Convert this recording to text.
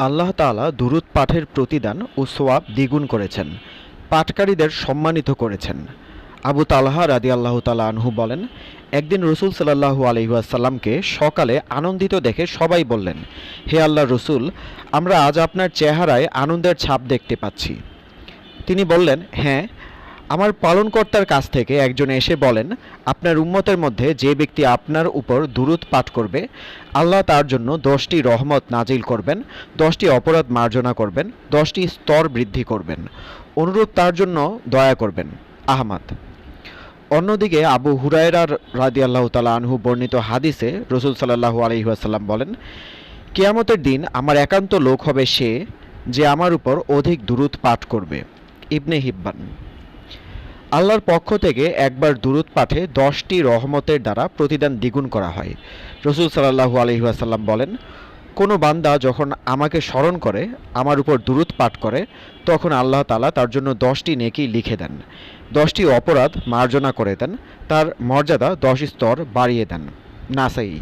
আল্লাহ তাআলা দুরূদ পাঠের প্রতিদান ও সওয়াব দ্বিগুণ করেছেন, পাঠকারীদের সম্মানিত করেছেন। আবু তালহা রাদিয়াল্লাহু তাআলা আনহু বলেন, একদিন রসুল সাল্লাল্লাহু আলাইহি ওয়াসাল্লামকে সকালে আনন্দিত দেখে সবাই বললেন, হে আল্লাহর রসুল, আমরা আজ আপনার চেহারায় আনন্দের ছাপ দেখতে পাচ্ছি। তিনি বললেন, হ্যাঁ, আমার পালনকর্তার কাছ থেকে একজন এসে বলেন, আপনার উম্মতের মধ্যে যে ব্যক্তি আপনার উপর দুরূদ পাঠ করবে, আল্লাহ তার জন্য 10টি রহমত নাজিল করবেন, 10টি অপরাধ মার্জনা করবেন, 10টি স্তর বৃদ্ধি করবেন, অনুরূপ তার জন্য দয়া করবেন। আহমদ। অন্যদিকে আবু হুরায়রা রাদিয়াল্লাহু তাআলা আনহু বর্ণিত হাদিসে রসুল সাল্লাল্লাহু আলাইহি ওয়াসাল্লাম বলেন, কিয়ামতের দিন আমার একান্ত লোক হবে সে, যে আমার উপর অধিক দুরূদ পাঠ করবে। ইবনে হিব্বান। আল্লাহর পক্ষ থেকে একবার দুরূদ পাঠে 10টি রহমতের দ্বারা প্রতিদান দ্বিগুণ করা হয়। রসুল সাল্লাল্লাহু আলাইহি ওয়াসাল্লাম বলেন, কোনো বান্দা যখন আমাকে স্মরণ করে, আমার উপর দুরূদ পাঠ করে, তখন আল্লাহ তাআলা তার জন্য 10টি নেকি লিখে দেন, 10টি অপরাধ মার্জনা করে দেন, তার মর্যাদা 10 স্তর বাড়িয়ে দেন। নাসাই।